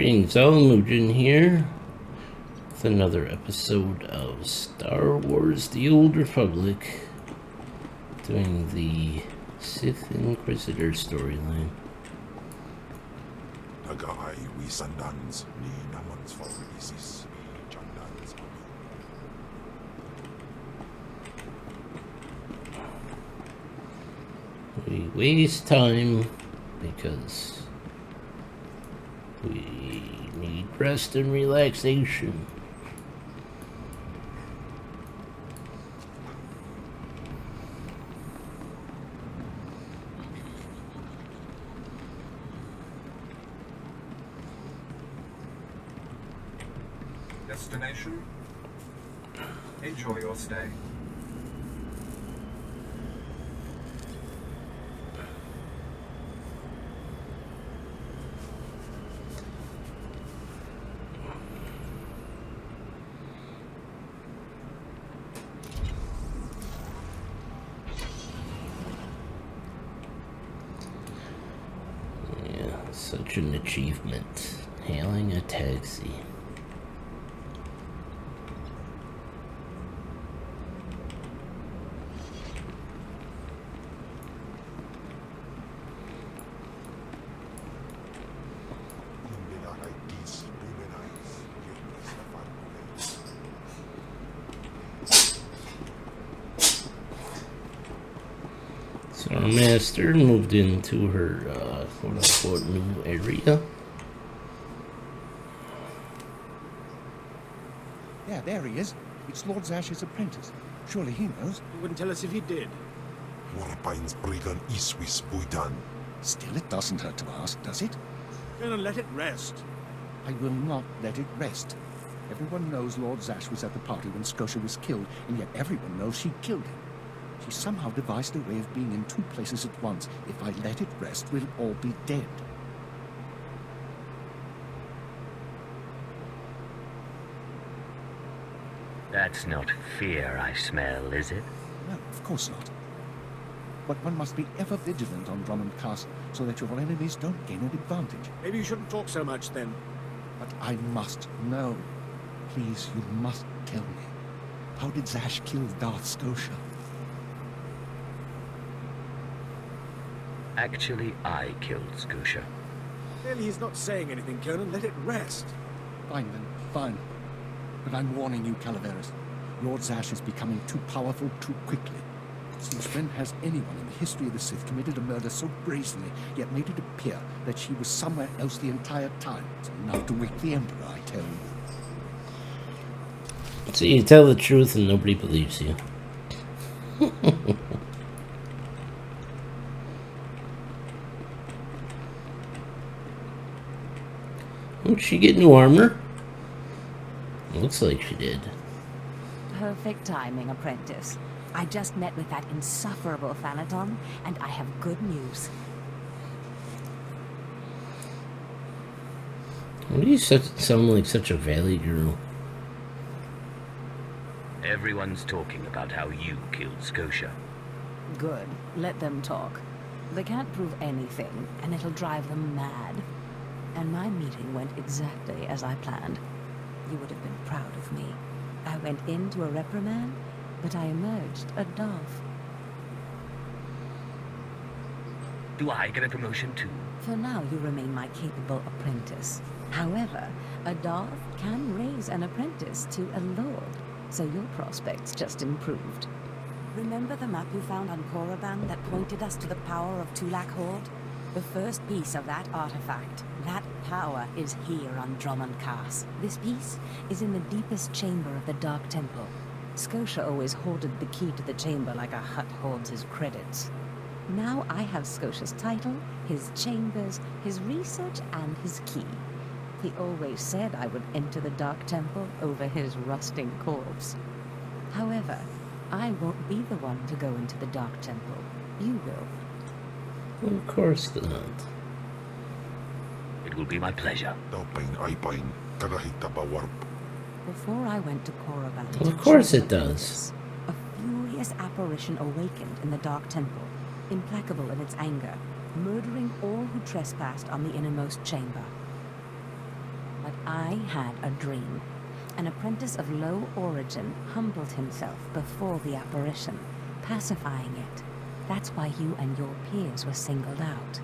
Greetings, Almujin here with another episode of Star Wars The Old Republic, doing the Sith Inquisitor storyline. We waste time because we need rest and relaxation. Destination? Enjoy your stay. Such an achievement. Hailing a taxi. So our master moved into her quote-unquote new area. Yeah, there he is. It's Lord Zash's apprentice. Surely he knows. He wouldn't tell us if he did. Still, it doesn't hurt to ask, does it? Gonna let it rest. I will not let it rest. Everyone knows Lord Zash was at the party when Scotia was killed, and yet everyone knows she killed him. She somehow devised a way of being in two places at once. If I let it rest, we'll all be dead. That's not fear I smell, is it? No, of course not. But one must be ever vigilant on Dromund Kaas so that your enemies don't gain an advantage. Maybe you shouldn't talk so much then. But I must know. Please, you must tell me. How did Zash kill Darth Scotia? Actually, I killed Scotia. Clearly he's not saying anything, Conan. Let it rest. Fine then, fine. But I'm warning you, Calaveras. Lord Zash is becoming too powerful too quickly. Since when has anyone in the history of the Sith committed a murder so brazenly, yet made it appear that she was somewhere else the entire time? It's enough to wake the Emperor, I tell you. So you tell the truth and nobody believes you. Did she get new armor? Looks like she did. Perfect timing, apprentice. I just met with that insufferable Thanaton, and I have good news. Why do you sound like such a valley girl? Everyone's talking about how you killed Scotia. Good. Let them talk. They can't prove anything, and it'll drive them mad. And my meeting went exactly as I planned. You would have been proud of me. I went into a reprimand, but I emerged a Darth. Do I get a promotion too? For now, you remain my capable apprentice. However, a Darth can raise an apprentice to a lord, so your prospects just improved. Remember the map you found on Korriban that pointed us to the power of Tulak Horde? The first piece of that artifact, that power, is here on Dromund Kaas. This piece is in the deepest chamber of the Dark Temple. Scotia always hoarded the key to the chamber like a Hutt hoards his credits. Now I have Scotia's title, his chambers, his research, and his key. He always said I would enter the Dark Temple over his rusting corpse. However, I won't be the one to go into the Dark Temple. You will. Of course not. It will be my pleasure. Before I went to Korriban... Well, of course it does. A furious apparition awakened in the Dark Temple, implacable in its anger, murdering all who trespassed on the innermost chamber. But I had a dream. An apprentice of low origin humbled himself before the apparition, pacifying it. That's why you and your peers were singled out.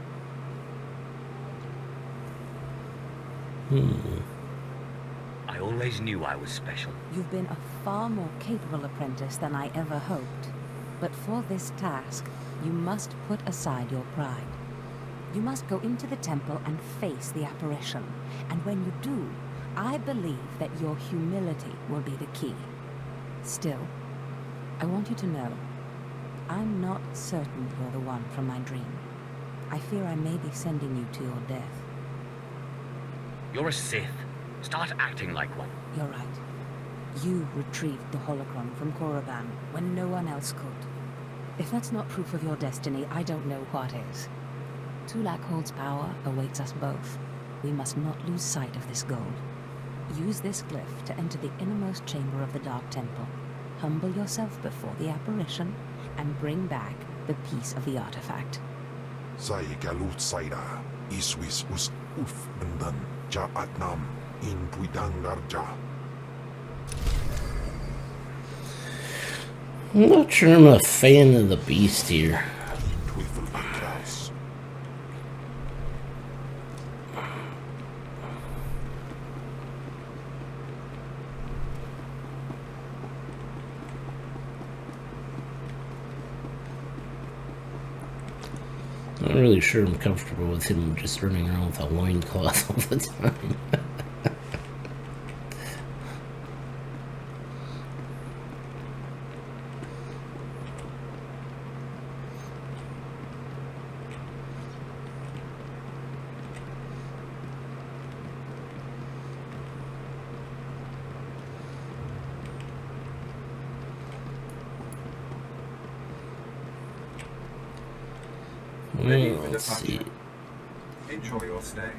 I always knew I was special. You've been a far more capable apprentice than I ever hoped. But for this task, you must put aside your pride. You must go into the temple and face the apparition. And when you do, I believe that your humility will be the key. Still, I want you to know, I'm not certain you're the one from my dream. I fear I may be sending you to your death. You're a Sith. Start acting like one. You're right. You retrieved the holocron from Korriban when no one else could. If that's not proof of your destiny, I don't know what is. Tulakhold's power awaits us both. We must not lose sight of this goal. Use this glyph to enter the innermost chamber of the Dark Temple. Humble yourself before the apparition, and bring back the piece of the artifact. Sai galut saira, iswis us uf bendan, ja atnam, in puidangarja. I'm not sure I'm a fan of the beast here. Twiffel akraus. Not really sure I'm comfortable with him just running around with a loincloth all the time. Ready for Let's see. departure. Enjoy your stay.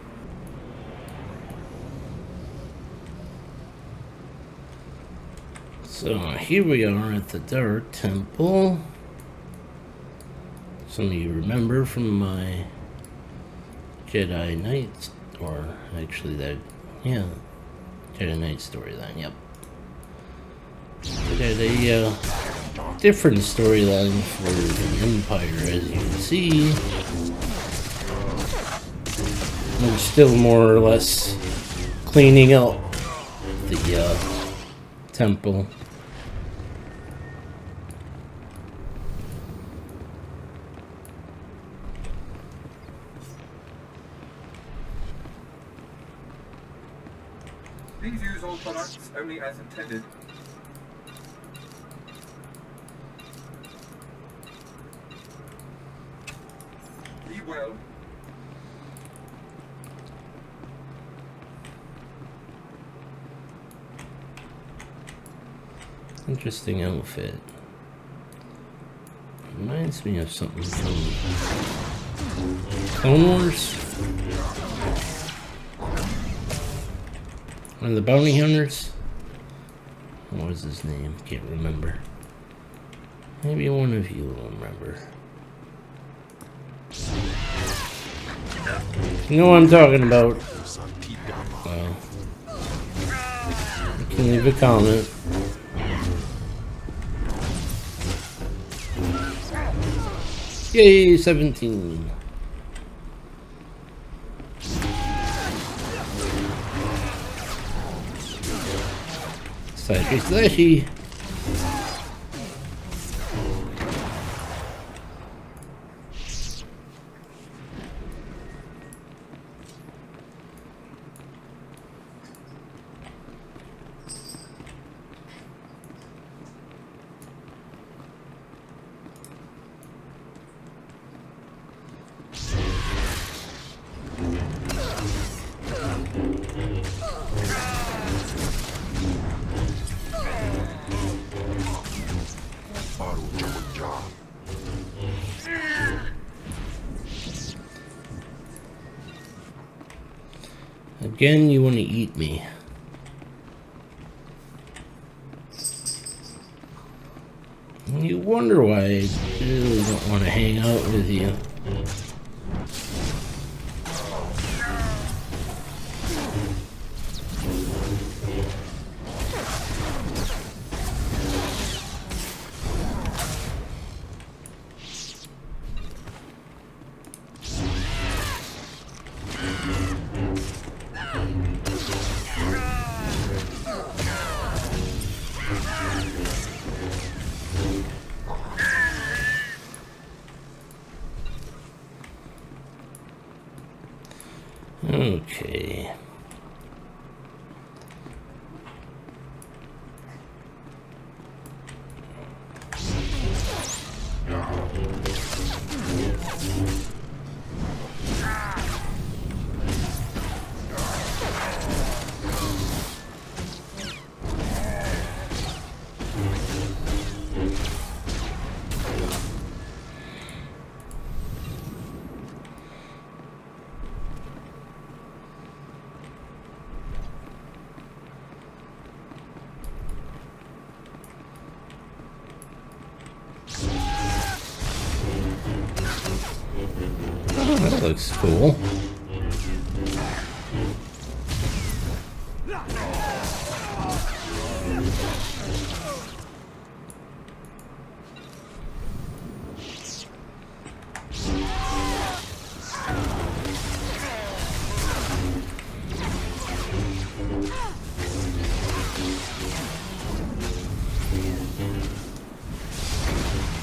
So here we are at the Dark Temple. Some of you remember from my Jedi Knight, or actually that, yeah, Jedi Knight storyline, yep. We got a different storyline for the Empire, as you can see. We're still more or less cleaning up the temple. Please use all products only as intended. Be well. Interesting outfit. Reminds me of something from Clone Wars. One of the bounty hunters. What was his name? Can't remember. Maybe one of you will remember. You know what I'm talking about. Well, you can leave a comment. Yay, 17. Slashy, slashy. Again, you want to eat me. You wonder why I really don't want to hang out with you. Okay. That looks cool.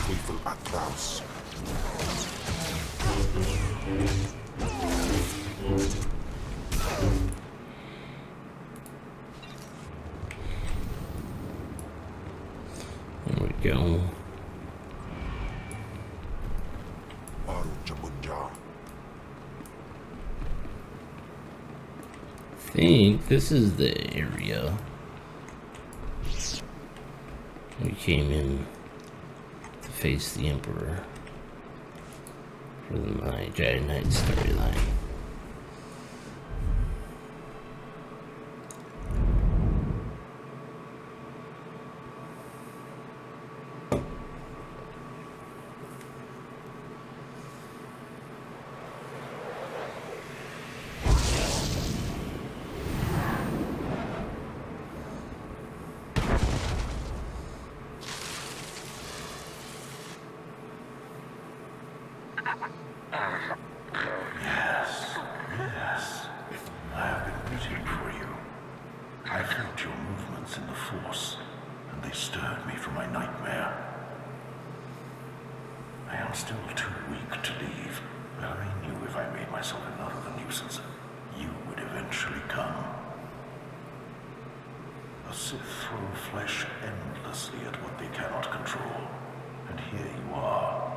Lethal Atlas. There we go. I think this is the area we came in to face the Emperor for my Jedi Knight storyline. In the Force, and they stirred me from my nightmare. I am still too weak to leave, but I knew if I made myself enough of a nuisance, you would eventually come. The Sith throw flesh endlessly at what they cannot control, and here you are,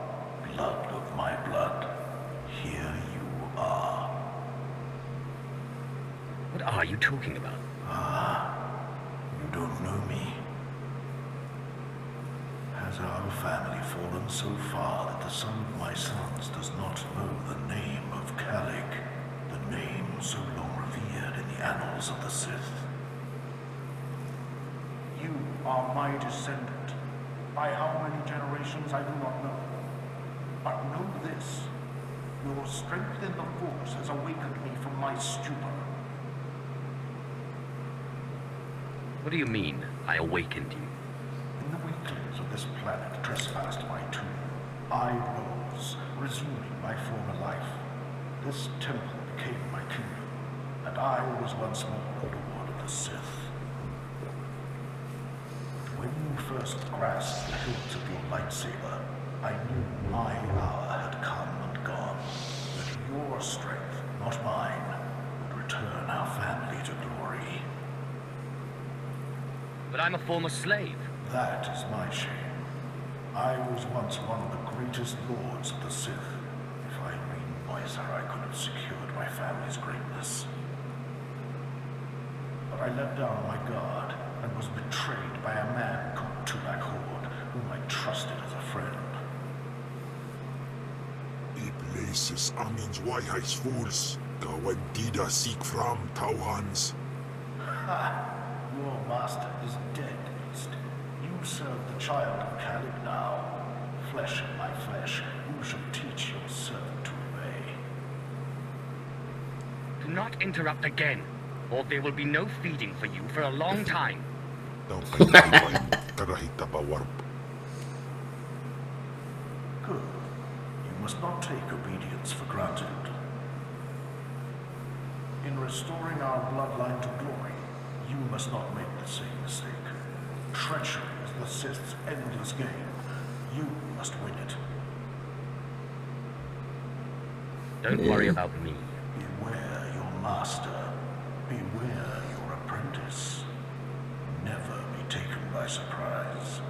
blood of my blood. Here you are. What are you talking about? You don't know me. Has our family fallen so far that the son of my sons does not know the name of Kalik, the name so long revered in the annals of the Sith? You are my descendant. By how many generations I do not know. But know this, your strength in the Force has awakened me from my stupor. What do you mean, I awakened you? When the weaklings of this planet trespassed my tomb, I rose, resuming my former life. This temple became my kingdom, and I was once more a lord of the Sith. But when you first grasped the hilt of your lightsaber, I knew my hour had come and gone, that your strength, not mine, would return our family to glory. But I'm a former slave. That is my shame. I was once one of the greatest lords of the Sith. If I had been wiser, I could have secured my family's greatness. But I let down my guard and was betrayed by a man called Tulak Hord, whom I trusted as a friend. Places Amin's Waiheis fools. Gawantida seek from Tauhans. Ha! Your master is dead, beast. You serve the child of Kalik now. Flesh of my flesh, who shall teach your servant to obey? Do not interrupt again, or there will be no feeding for you for a long time. Good. You must not take obedience for granted. In restoring our bloodline to glory, you must not make the same mistake. Treachery is the Sith's endless game. You must win it. Don't worry about me. Beware your master, beware your apprentice. Never be taken by surprise.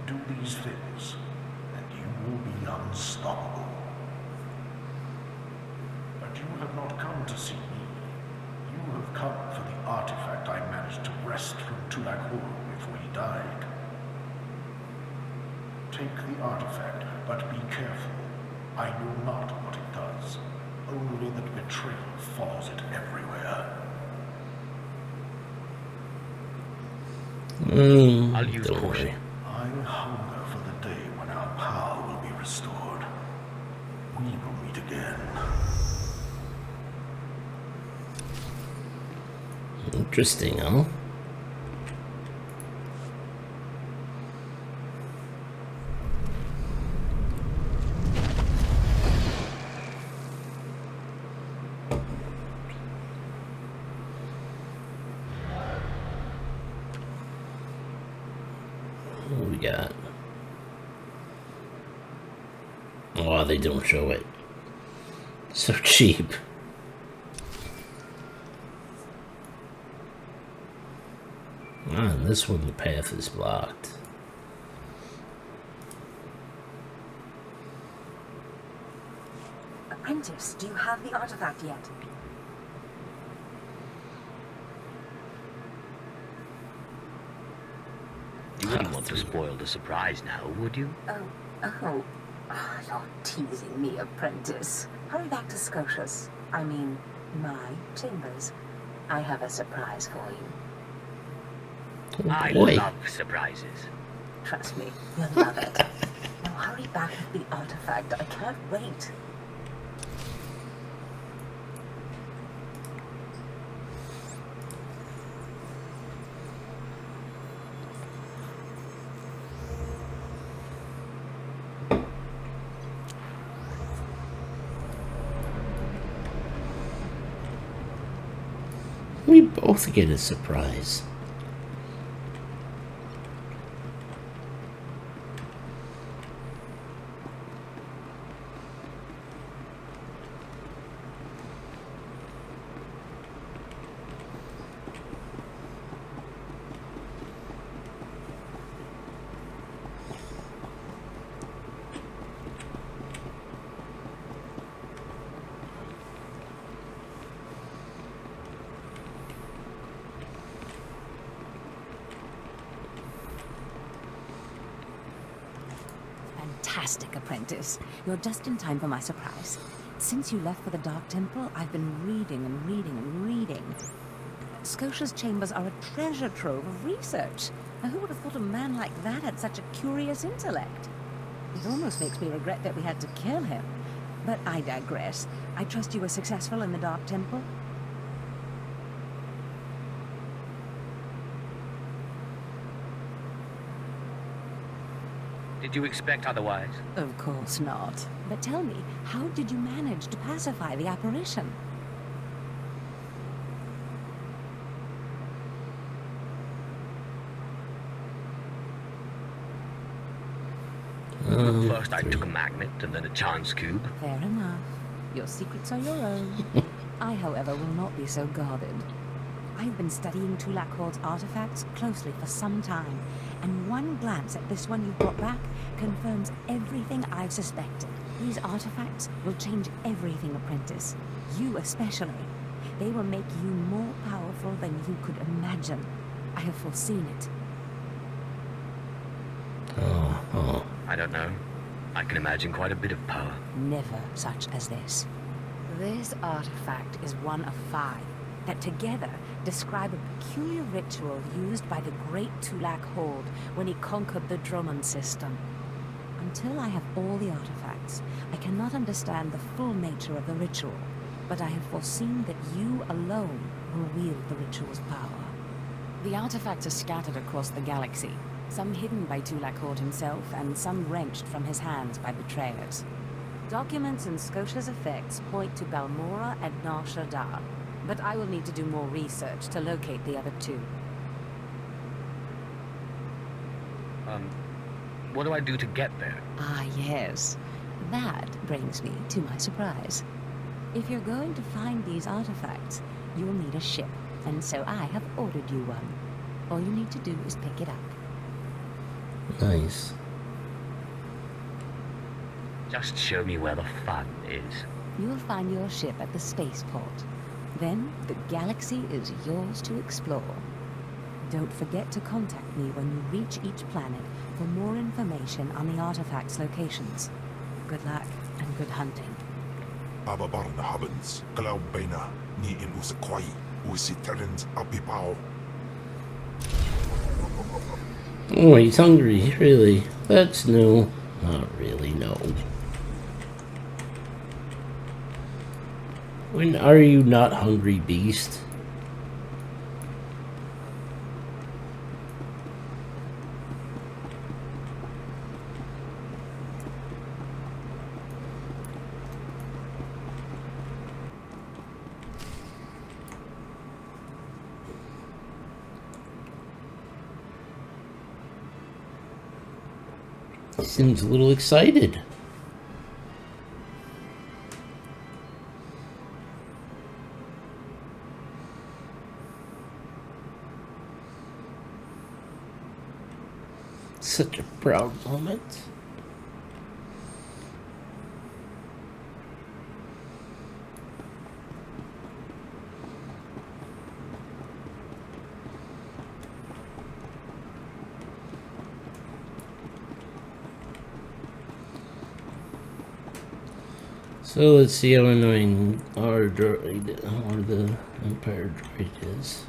Do these things, and you will be unstoppable. But you have not come to see me. You have come for the artifact I managed to wrest from Tulak Hall before he died. Take the artifact, but be careful. I know not what it does, only that betrayal follows it everywhere. I'll use Don't caution. worry. I hunger for the day when our power will be restored. We will meet again. Interesting, huh? What do we got? Oh, they don't show it. So cheap. Ah, and this one the path is blocked. Apprentice, do you have the artifact yet? You wouldn't want to spoil the surprise now, would you? Oh, you're teasing me, apprentice. Hurry back to Scotia's. I mean, my chambers. I have a surprise for you. Oh, I boy. love surprises. Trust me, you'll love it. Now hurry back with the artifact. I can't wait. We both get a surprise. Fantastic, apprentice. You're just in time for my surprise. Since you left for the Dark Temple, I've been reading and reading and reading. Scotia's chambers are a treasure trove of research. Now, who would have thought a man like that had such a curious intellect? It almost makes me regret that we had to kill him. But I digress. I trust you were successful in the Dark Temple? Did you expect otherwise? Of course not. But tell me, how did you manage to pacify the apparition? First I took a magnet and then a chance cube. Fair enough. Your secrets are your own. I, however, will not be so guarded. I've been studying Tulak Hall's artifacts closely for some time, and one glance at this one you brought back confirms everything I've suspected. These artifacts will change everything, apprentice. You especially. They will make you more powerful than you could imagine. I have foreseen it. Oh. I don't know. I can imagine quite a bit of power. Never such as this. This artifact is one of 5 that together describe a peculiar ritual used by the great Tulak Hall when he conquered the Dromund system. Until I have all the artifacts, I cannot understand the full nature of the ritual, but I have foreseen that you alone will wield the ritual's power. The artifacts are scattered across the galaxy, some hidden by Tulak Hall himself, and some wrenched from his hands by betrayers. Documents and Scotia's effects point to Balmorra and Nar Shaddaa, but I will need to do more research to locate the other 2. What do I do to get there? Ah, yes. That brings me to my surprise. If you're going to find these artifacts, you'll need a ship, and so I have ordered you one. All you need to do is pick it up. Nice. Just show me where the fun is. You'll find your ship at the spaceport. Then the galaxy is yours to explore. Don't forget to contact me when you reach each planet for more information on the artifacts' locations. Good luck and good hunting. Ababarna habens, Glaubena, ni in usakwai, usiterens apipao. Oh, he's hungry, really. That's new. Not really, no. When are you not hungry, beast? He seems a little excited. Such a proud moment. So let's see how annoying our droid or the Empire droid is.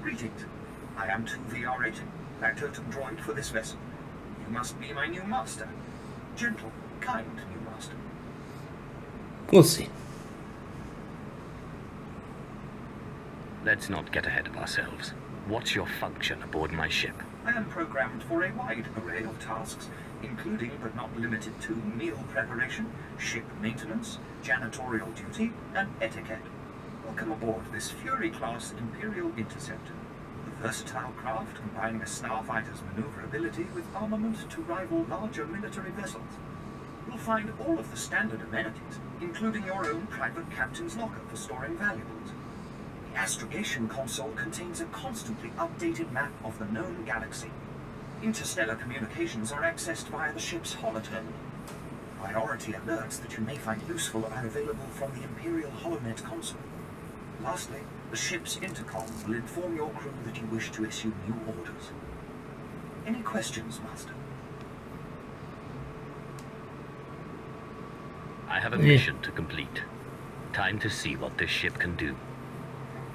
Greetings. I am 2VR agent, factotum droid for this vessel. You must be my new master. Gentle, kind new master. We'll see. Let's not get ahead of ourselves. What's your function aboard my ship? I am programmed for a wide array of tasks, including but not limited to meal preparation, ship maintenance, janitorial duty, and etiquette. Welcome aboard this Fury-class Imperial Interceptor. A versatile craft combining a starfighter's maneuverability with armament to rival larger military vessels. You'll find all of the standard amenities, including your own private captain's locker for storing valuables. The astrogation console contains a constantly updated map of the known galaxy. Interstellar communications are accessed via the ship's holoterminal. Priority alerts that you may find useful are available from the Imperial HoloNet console. Lastly, the ship's intercom will inform your crew that you wish to issue new orders. Any questions, Master? I have a mission to complete. Time to see what this ship can do.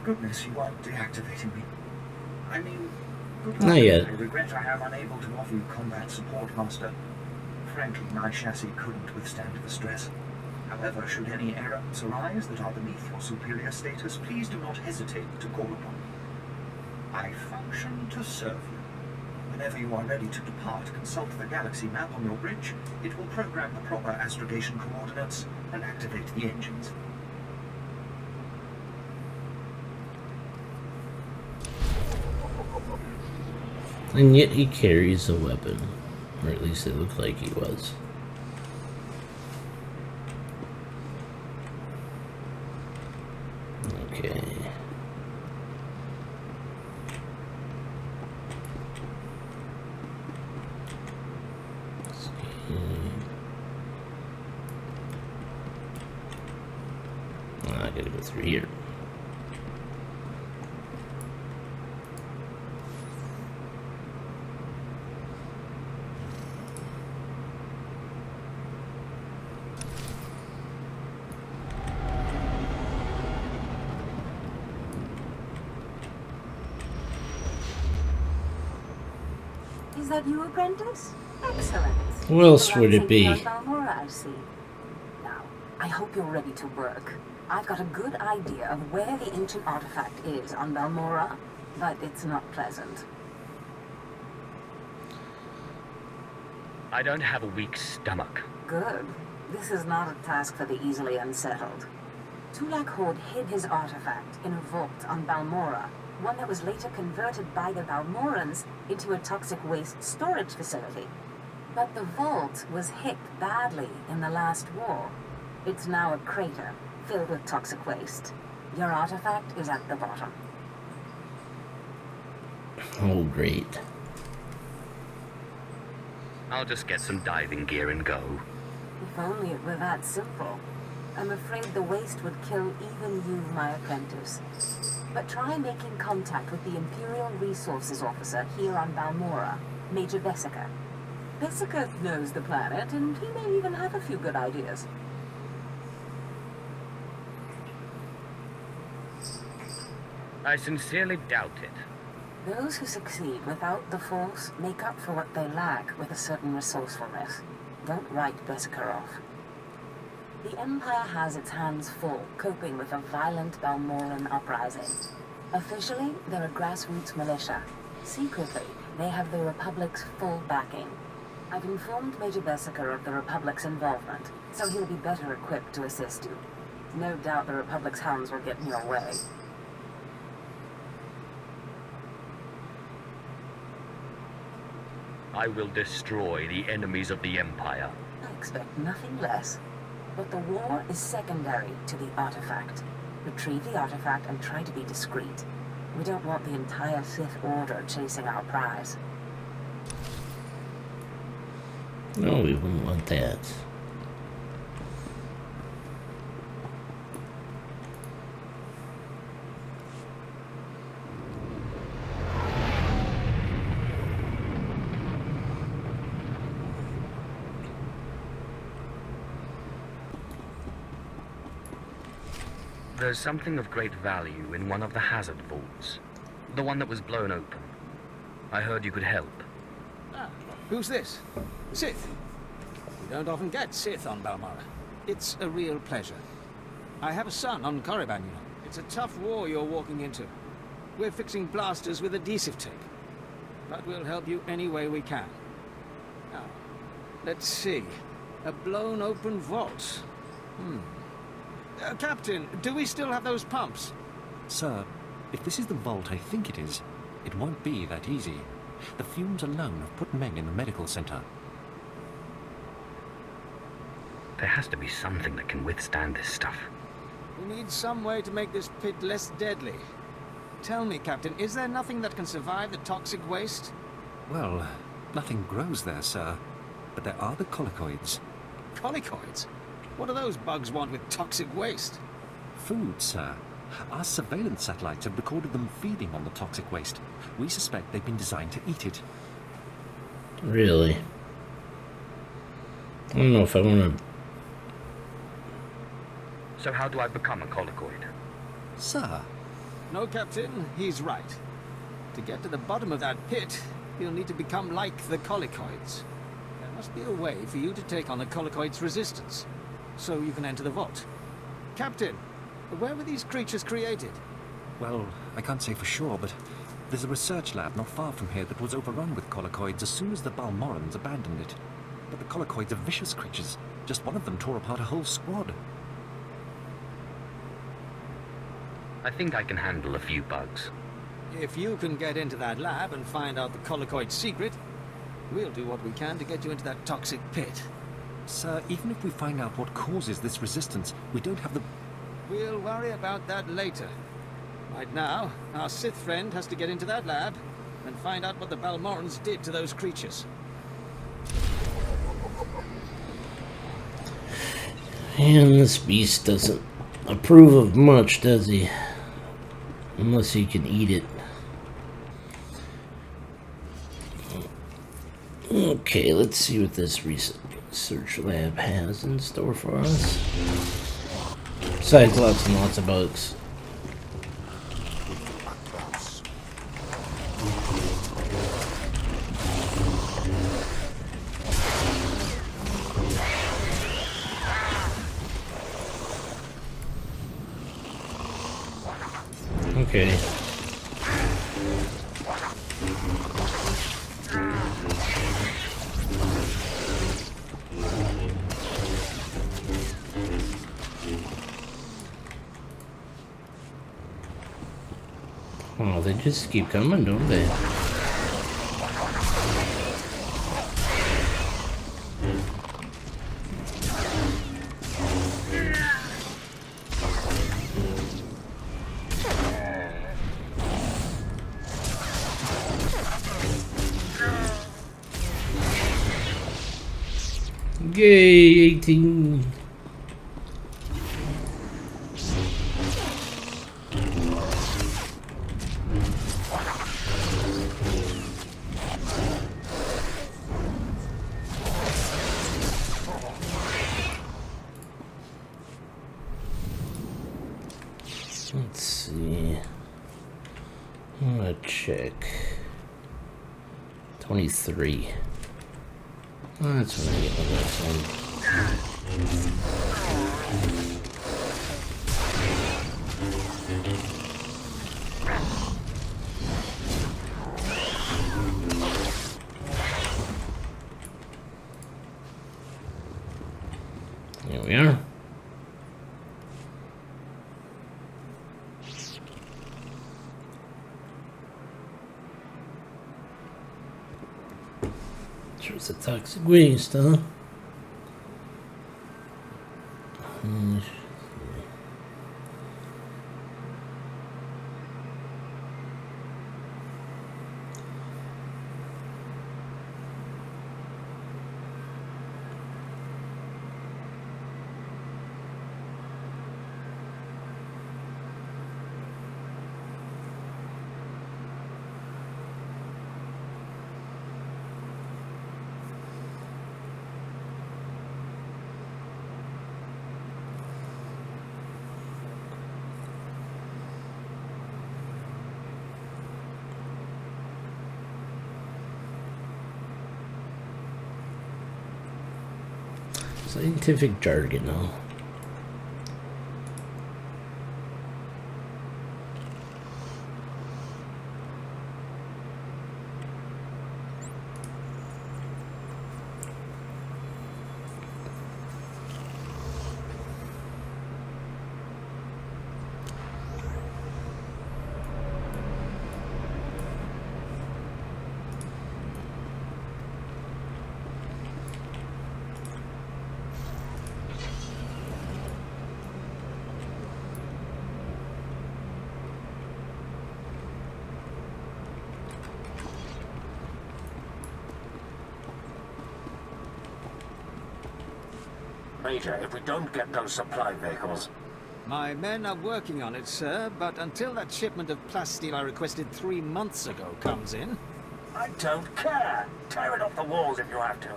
Goodness, you aren't deactivating me. I mean, good luck. Not yet. I regret I am unable to offer you combat support, Master. Frankly, my chassis couldn't withstand the stress. However, should any errors arise that are beneath your superior status, please do not hesitate to call upon me. I function to serve you. Whenever you are ready to depart, consult the galaxy map on your bridge. It will program the proper astrogation coordinates and activate the engines. And yet he carries a weapon. Or at least it looked like he was. Okay. I gotta go through here. Is that you, apprentice? Excellent. Who else would it be? Balmorra, I see. Now, I hope you're ready to work. I've got a good idea of where the ancient artifact is on Balmorra, but it's not pleasant. I don't have a weak stomach. Good. This is not a task for the easily unsettled. Tulak Horde hid his artifact in a vault on Balmorra, one that was later converted by the Balmorrans into a toxic waste storage facility. But the vault was hit badly in the last war. It's now a crater filled with toxic waste. Your artifact is at the bottom. Oh, great. I'll just get some diving gear and go. If only it were that simple. I'm afraid the waste would kill even you, my apprentice. But try making contact with the Imperial Resources Officer here on Balmorra, Major Bessica. Bessica knows the planet, and he may even have a few good ideas. I sincerely doubt it. Those who succeed without the Force make up for what they lack with a certain resourcefulness. Don't write Bessica off. The Empire has its hands full coping with a violent Balmorran uprising. Officially, they're a grassroots militia. Secretly, they have the Republic's full backing. I've informed Major Bessica of the Republic's involvement, so he'll be better equipped to assist you. No doubt the Republic's hounds will get in your way. I will destroy the enemies of the Empire. I expect nothing less. But the war is secondary to the artifact. Retrieve the artifact and try to be discreet. We don't want the entire Sith Order chasing our prize. No, we wouldn't want that. There's something of great value in one of the hazard vaults. The one that was blown open. I heard you could help. Ah, who's this? Sith. We don't often get Sith on Balmorra. It's a real pleasure. I have a son on Korriban, you know. It's a tough war you're walking into. We're fixing blasters with adhesive tape. But we'll help you any way we can. Now, let's see. A blown open vault. Captain, do we still have those pumps? Sir, if this is the vault I think it is, it won't be that easy. The fumes alone have put men in the medical center. There has to be something that can withstand this stuff. We need some way to make this pit less deadly. Tell me, Captain, is there nothing that can survive the toxic waste? Well, nothing grows there, sir. But there are the colicoids. Colicoids? What do those bugs want with toxic waste? Food, sir. Our surveillance satellites have recorded them feeding on the toxic waste. We suspect they've been designed to eat it. Really? I don't know if I want to... So how do I become a colicoid? Sir? No, Captain, he's right. To get to the bottom of that pit, you'll need to become like the colicoids. There must be a way for you to take on the colicoids' resistance, so you can enter the vault. Captain, where were these creatures created? Well, I can't say for sure, but there's a research lab not far from here that was overrun with colicoids as soon as the Balmorrans abandoned it. But the colicoids are vicious creatures. Just one of them tore apart a whole squad. I think I can handle a few bugs. If you can get into that lab and find out the colicoid's secret, we'll do what we can to get you into that toxic pit. Sir, even if we find out what causes this resistance, we don't have the... We'll worry about that later. Right now, our Sith friend has to get into that lab and find out what the Balmorrans did to those creatures. And this beast doesn't approve of much, does he? Unless he can eat it. Okay, let's see what this research lab has in store for us. Besides lots and lots of bugs. Okay. Oh, they just keep coming, don't they? Yay, 18. Let's see. I'm gonna check. 23. That's what I get with this one. Here we are. It's a toxic waste, huh? Scientific jargon, huh? Major, if we don't get those supply vehicles... My men are working on it, sir, but until that shipment of plasteel I requested 3 months ago comes in... I don't care! Tear it off the walls if you have to.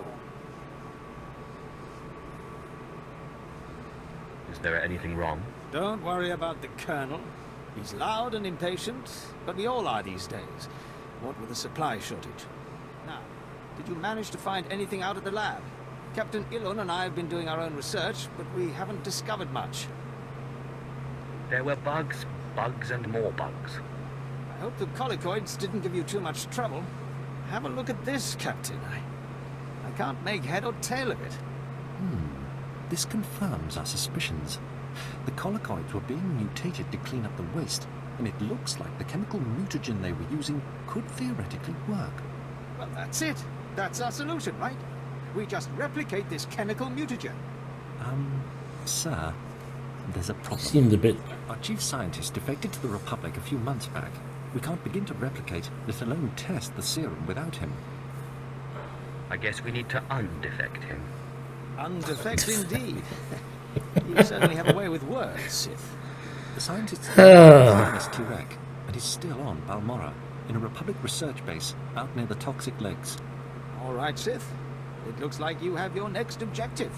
Is there anything wrong? Don't worry about the Colonel. He's loud and impatient, but we all are these days. What with the supply shortage. Now, did you manage to find anything out of the lab? Captain Ilun and I have been doing our own research, but we haven't discovered much. There were bugs, bugs and more bugs. I hope the colicoids didn't give you too much trouble. Have a look at this, Captain. I can't make head or tail of it. This confirms our suspicions. The colicoids were being mutated to clean up the waste, and it looks like the chemical mutagen they were using could theoretically work. Well, that's it. That's our solution, right? We just replicate this chemical mutagen. Sir, there's a problem. Seemed a bit. Our chief scientist defected to the Republic a few months back. We can't begin to replicate, let alone test the serum without him. I guess we need to undefect him. Undefect indeed. You certainly have a way with words, Sith. The scientist's name is Tirek, and he's still on Balmorra, in a Republic research base out near the Toxic Lakes. All right, Sith. It looks like you have your next objective.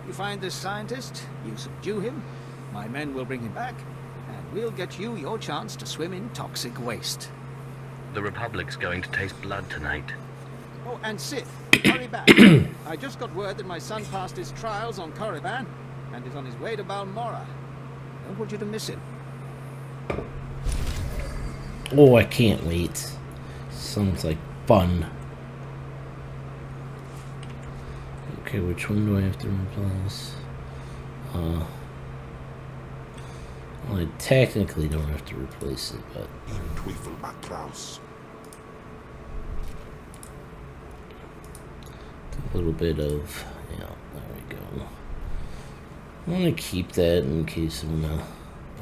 You find this scientist, you subdue him, my men will bring him back, and we'll get you your chance to swim in toxic waste. The Republic's going to taste blood tonight. Oh, and Sith, hurry back. I just got word that my son passed his trials on Korriban and is on his way to Balmorra. Don't want you to miss him. Oh, I can't wait. Sounds like fun. Okay, which one do I have to replace? Well, I technically don't have to replace it, but... A little bit of... Yeah, there we go. I want to keep that in case I'm gonna...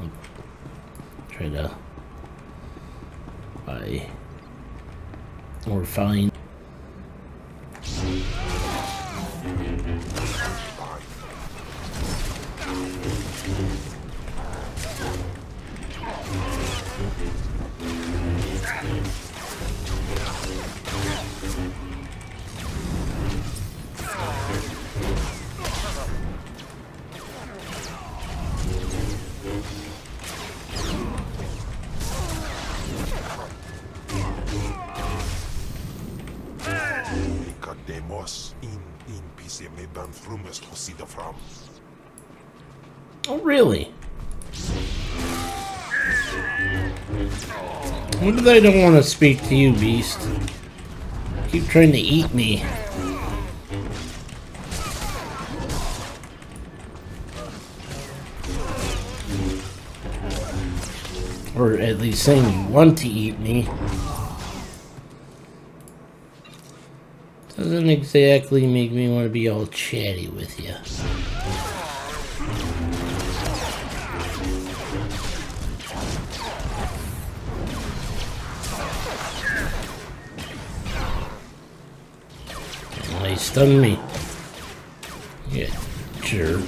I'll try to... buy... or find... Oh, really? What if I don't want to speak to you, beast? Keep trying to eat me. Or at least saying you want to eat me. Doesn't exactly make me want to be all chatty with you. He stunned me. Yeah, jerk.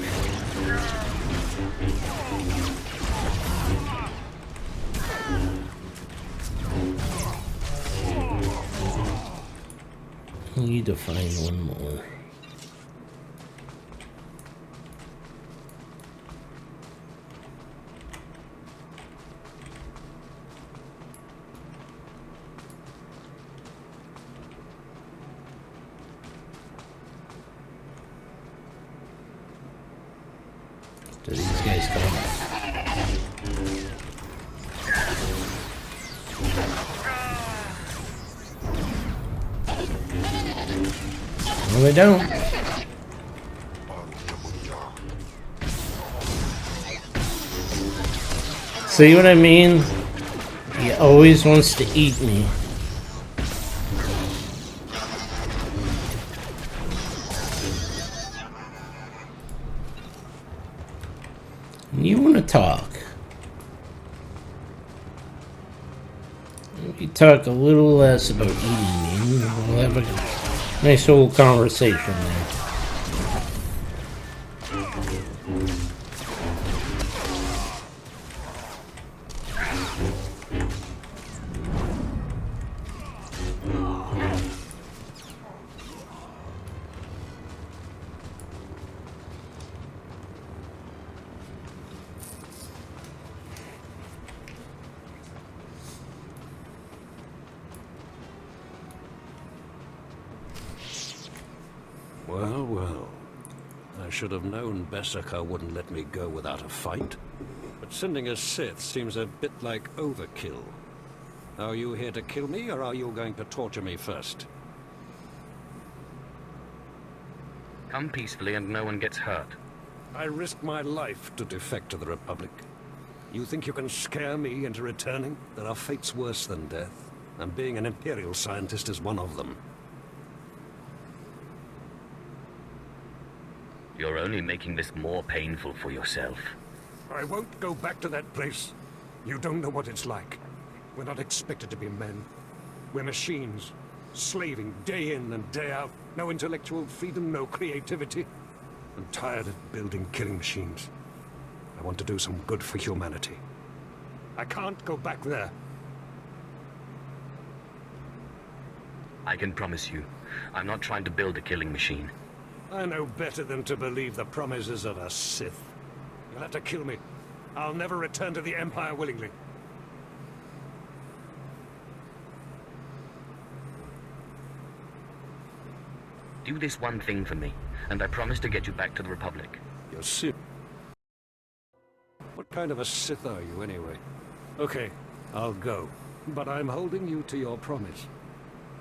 I need to find one more. Do these guys come? No, they don't. See what I mean? He always wants to eat me. You want to talk? Maybe talk a little less about eating me. We'll have a nice little conversation there. Well, well. I should have known Bessaka wouldn't let me go without a fight. But sending a Sith seems a bit like overkill. Are you here to kill me, or are you going to torture me first? Come peacefully and no one gets hurt. I risked my life to defect to the Republic. You think you can scare me into returning? There are fates worse than death, and being an Imperial scientist is one of them. You're only making this more painful for yourself. I won't go back to that place. You don't know what it's like. We're not expected to be men. We're machines, slaving day in and day out. No intellectual freedom, no creativity. I'm tired of building killing machines. I want to do some good for humanity. I can't go back there. I can promise you, I'm not trying to build a killing machine. I know better than to believe the promises of a Sith. You'll have to kill me. I'll never return to the Empire willingly. Do this one thing for me, and I promise to get you back to the Republic. You're Sith. What kind of a Sith are you, anyway? Okay, I'll go. But I'm holding you to your promise.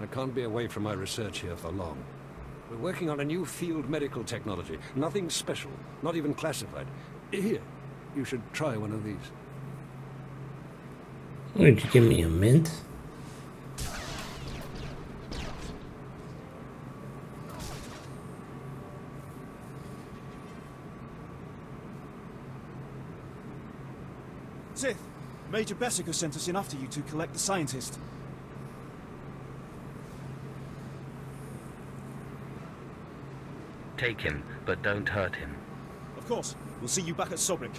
I can't be away from my research here for long. We're working on a new field medical technology. Nothing special, not even classified. Here, you should try one of these. Would you give me a mint? Sith, Major Bessica sent us in after you to collect the scientist. Take him, but don't hurt him. Of course. We'll see you back at Sobrik.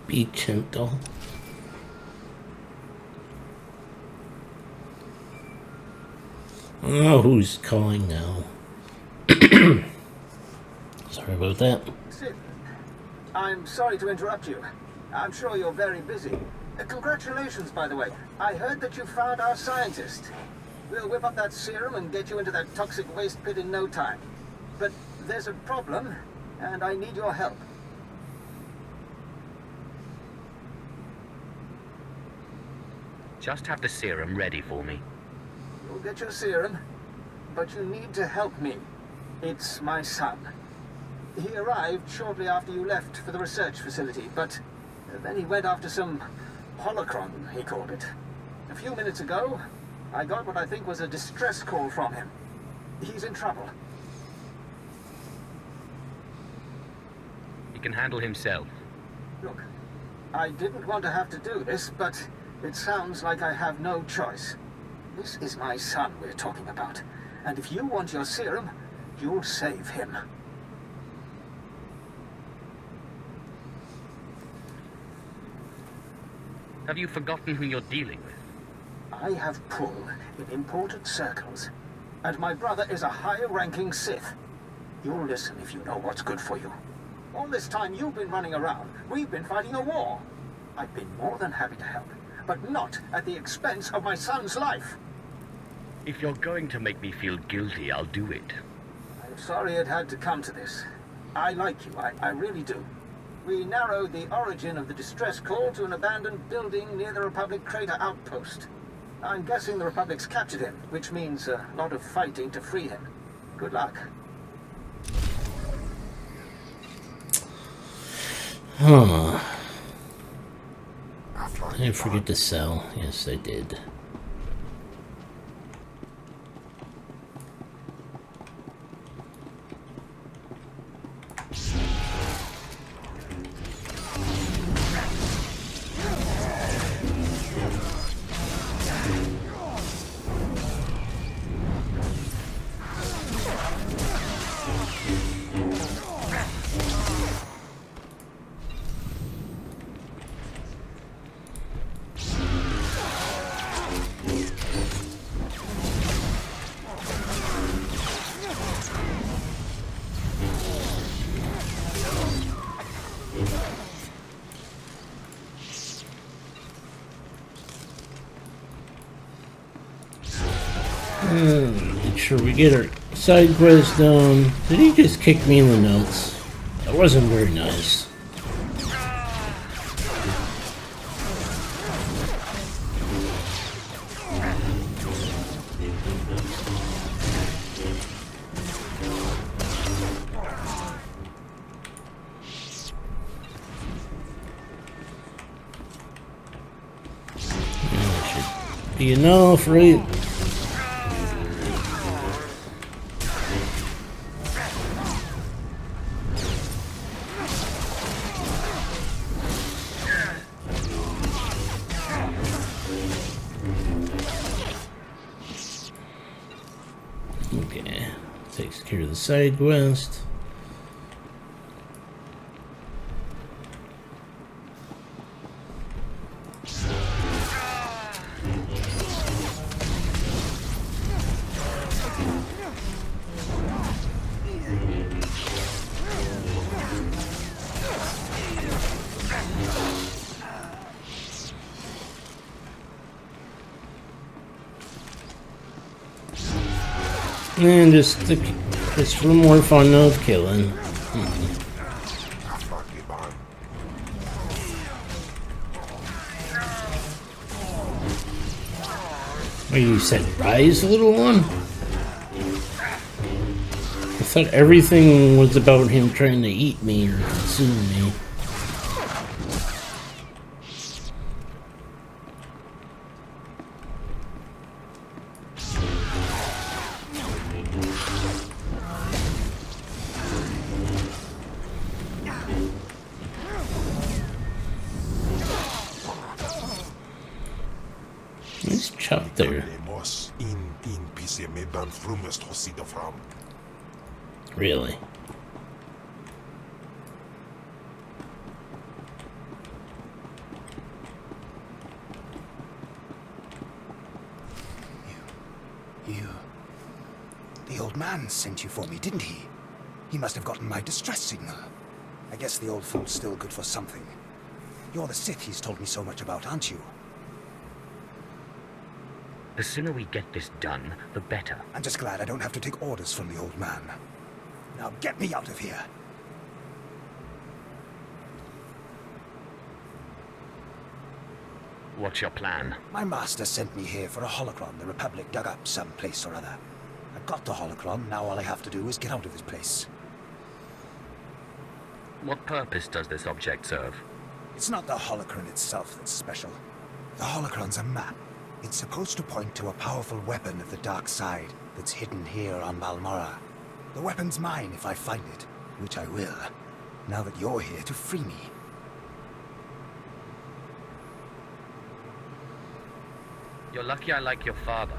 Be gentle. Oh, who's calling now? Sorry about that. Sith, I'm sorry to interrupt you. I'm sure you're very busy. Congratulations, by the way. I heard that you found our scientist. We'll whip up that serum and get you into that toxic waste pit in no time. But there's a problem, and I need your help. Just have the serum ready for me. You'll get your serum, but you need to help me. It's my son. He arrived shortly after you left for the research facility, but then he went after some holocron, he called it. A few minutes ago, I got what I think was a distress call from him. He's in trouble. He can handle himself. Look, I didn't want to have to do this, but it sounds like I have no choice. This is my son we're talking about, and if you want your serum, you'll save him. Have you forgotten who you're dealing with? I have pull in important circles, and my brother is a higher-ranking Sith. You'll listen if you know what's good for you. All this time you've been running around, we've been fighting a war. I've been more than happy to help, but not at the expense of my son's life. If you're going to make me feel guilty, I'll do it. I'm sorry it had to come to this. I like you, I really do. We narrowed the origin of the distress call to an abandoned building near the Republic crater outpost. I'm guessing the Republic's captured him, which means a lot of fighting to free him. Good luck. Huh. I didn't forget to sell. Yes, I did. Make sure we get our side quest done. Did he just kick me in the nuts? That wasn't very nice. That should be enough, right? Okay, takes care of the side quest. And just for more fun of killing. Oh, you said rise, little one? I thought everything was about him trying to eat me or consume me. Nice chop there. Really? You... The old man sent you for me, didn't he? He must have gotten my distress signal. I guess the old fool's still good for something. You're the Sith he's told me so much about, aren't you? The sooner we get this done, the better. I'm just glad I don't have to take orders from the old man. Now get me out of here. What's your plan? My master sent me here for a holocron the Republic dug up someplace or other. I've got the holocron, now all I have to do is get out of this place. What purpose does this object serve? It's not the holocron itself that's special. The holocron's a map. It's supposed to point to a powerful weapon of the dark side that's hidden here on Balmorra. The weapon's mine if I find it, which I will, now that you're here to free me. You're lucky I like your father.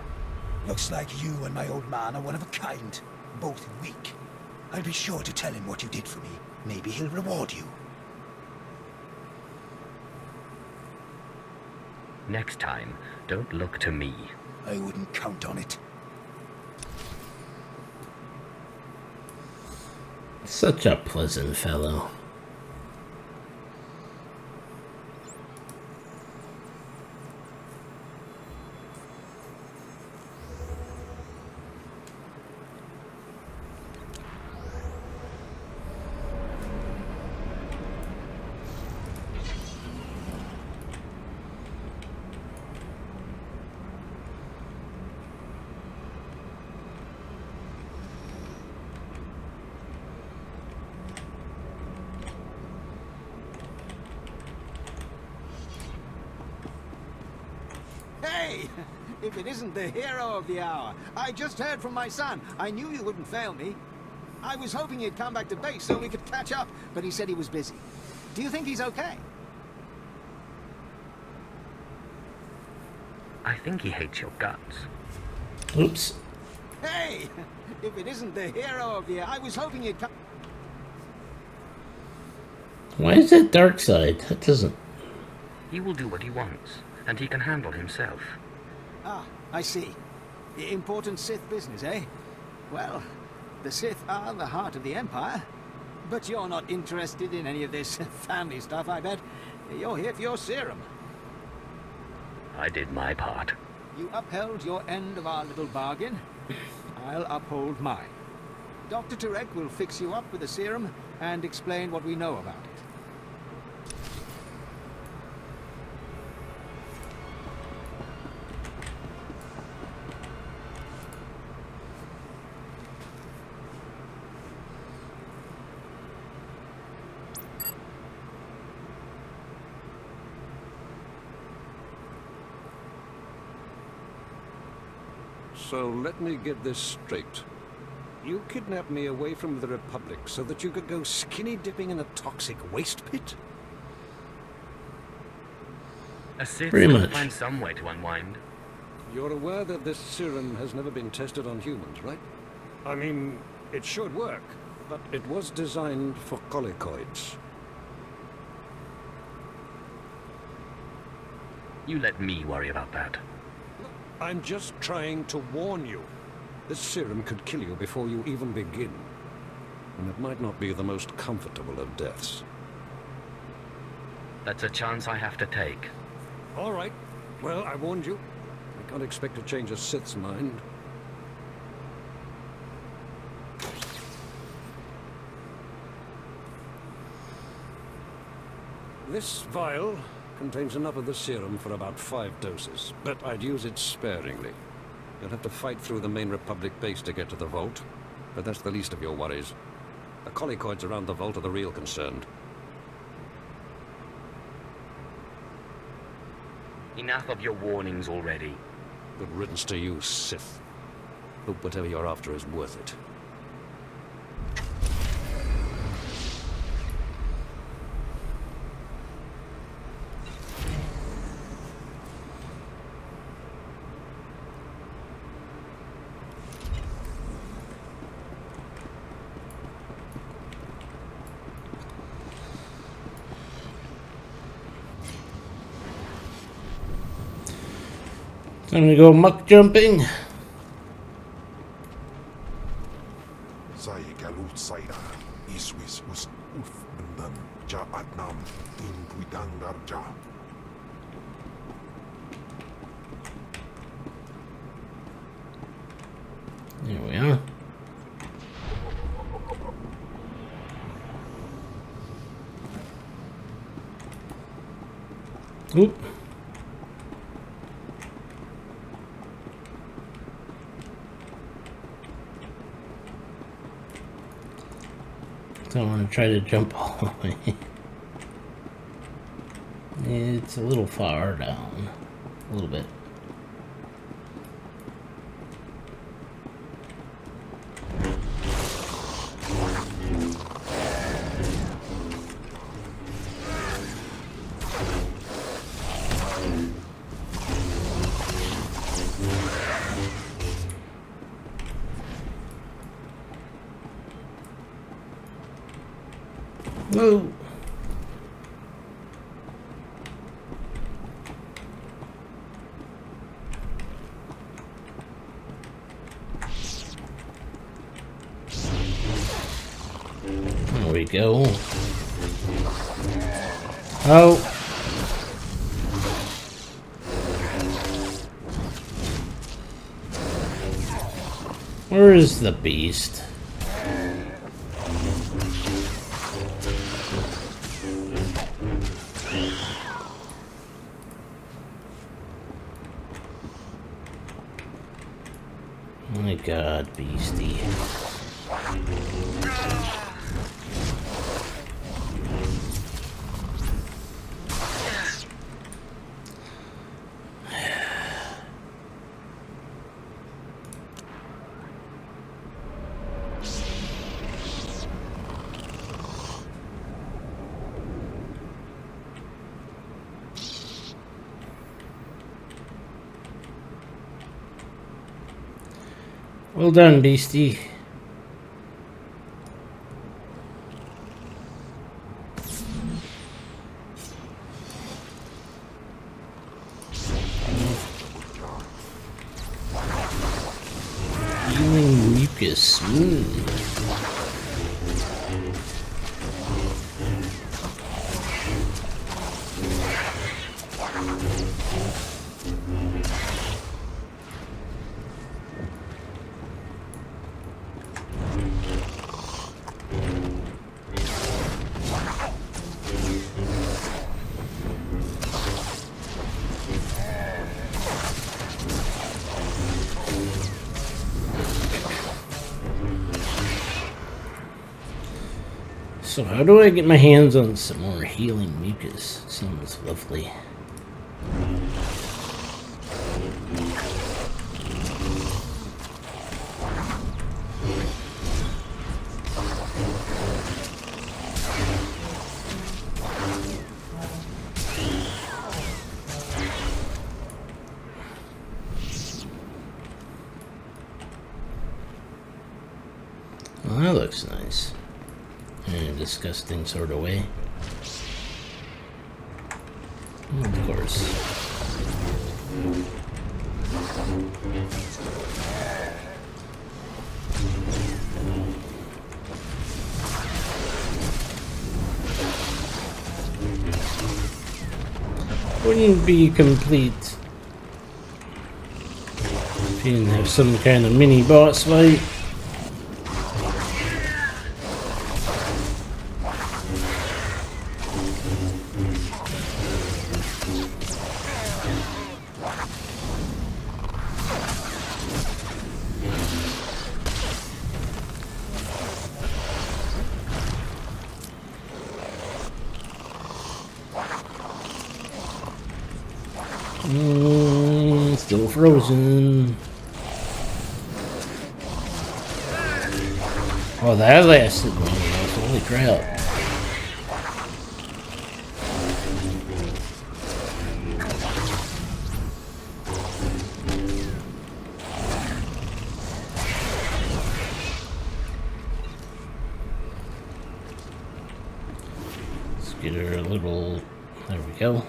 Looks like you and my old man are one of a kind, both weak. I'll be sure to tell him what you did for me. Maybe he'll reward you. Next time, don't look to me. I wouldn't count on it. Such a pleasant fellow. Hey! If it isn't the hero of the hour. I just heard from my son. I knew you wouldn't fail me. I was hoping he'd come back to base so we could catch up, but he said he was busy. Do you think he's okay? I think he hates your guts. Oops. Hey! If it isn't the hero of the hour. I was hoping he'd come... Why is that dark side? That doesn't... He will do what he wants, and he can handle himself. Ah, I see. Important Sith business, eh? Well, the Sith are the heart of the Empire. But you're not interested in any of this family stuff, I bet. You're here for your serum. I did my part. You upheld your end of our little bargain. I'll uphold mine. Dr. Turek will fix you up with the serum and explain what we know about it. So let me get this straight. You kidnapped me away from the Republic so that you could go skinny dipping in a toxic waste pit? A Sith Pretty will much. find some way to unwind. You're aware that this serum has never been tested on humans, right? I mean, it should work, but it was designed for colicoids. You let me worry about that. I'm just trying to warn you. This serum could kill you before you even begin. And it might not be the most comfortable of deaths. That's a chance I have to take. All right. Well, I warned you. I can't expect to change a Sith's mind. This vial contains enough of the serum for about 5 doses, but I'd use it sparingly. You'll have to fight through the main Republic base to get to the vault, but that's the least of your worries. The colicoids around the vault are the real concern. Enough of your warnings already. Good riddance to you, Sith. Hope whatever you're after is worth it. Time to go muck jumping. Sai galut saida. Iswis us uf bendan. Ja atnam in puidang darja. There we are. Oop. Don't want to try to jump all the way. It's a little far down. A little bit. Whoa. There we go. Oh. Where is the beast? My God, beastie. Well done, beastie. Healing mucus. So how do I get my hands on some more healing mucus? Sounds lovely. Well, that looks nice. In a disgusting sort of way. Of course. Wouldn't be complete if you didn't have some kind of mini boss fight. Still frozen. Oh, that lasted long enough. Holy crap. Let's get her a little... There we go.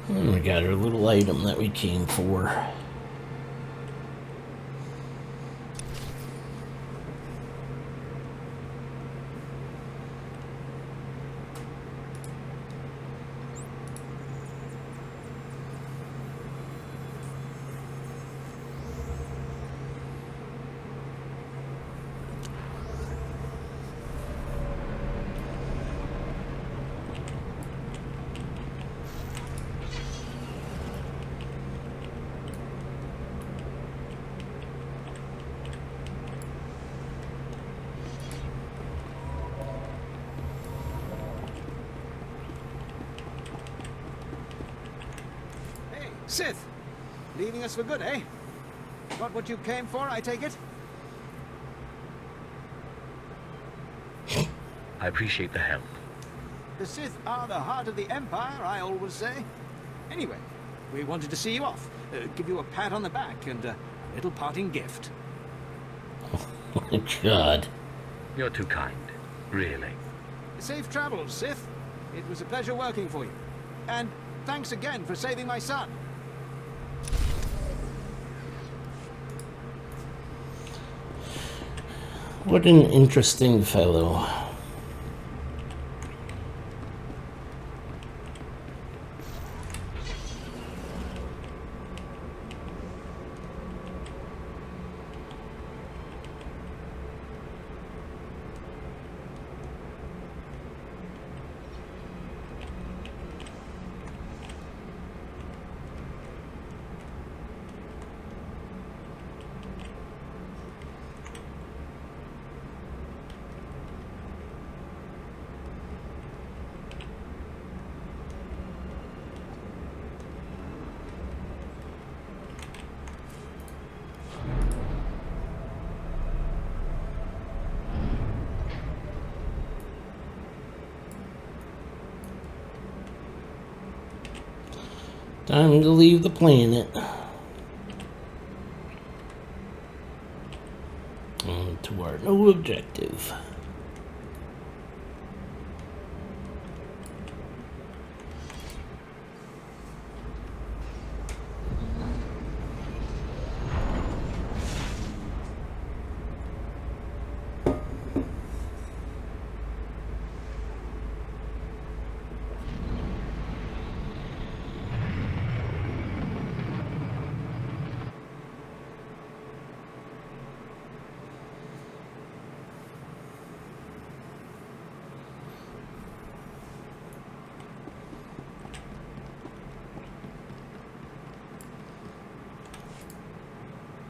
And we got our little item that we came for. Sith! Leaving us for good, eh? Got what you came for, I take it? I appreciate the help. The Sith are the heart of the Empire, I always say. Anyway, we wanted to see you off. Give you a pat on the back and a little parting gift. Oh my God. You're too kind. Really. Safe travels, Sith. It was a pleasure working for you. And thanks again for saving my son. What an interesting fellow. Time to leave the planet. On to our new objective.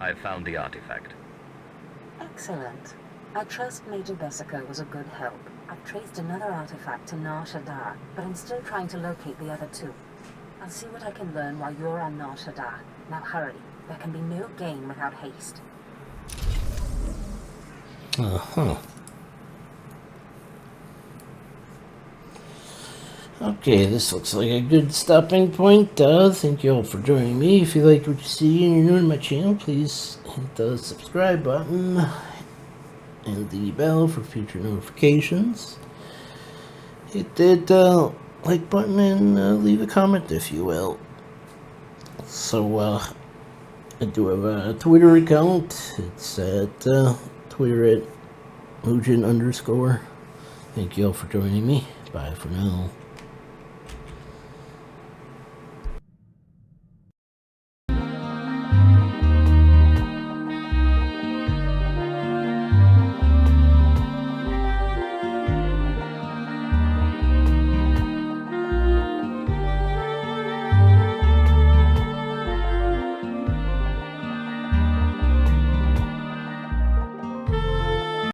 I've found the artifact. Excellent. I trust Major Bessico was a good help. I've traced another artifact to Nar Shaddaa, but I'm still trying to locate the other two. I'll see what I can learn while you're on Nar Shaddaa. Now hurry. There can be no gain without haste. Uh-huh. Okay, this looks like a good stopping point. Thank you all for joining me. If you liked what you see and you're new to my channel, please hit the subscribe button and the bell for future notifications. Hit that like button and leave a comment if you will. So, I do have a Twitter account. It's at Twitter at Mujin_. Thank you all for joining me. Bye for now.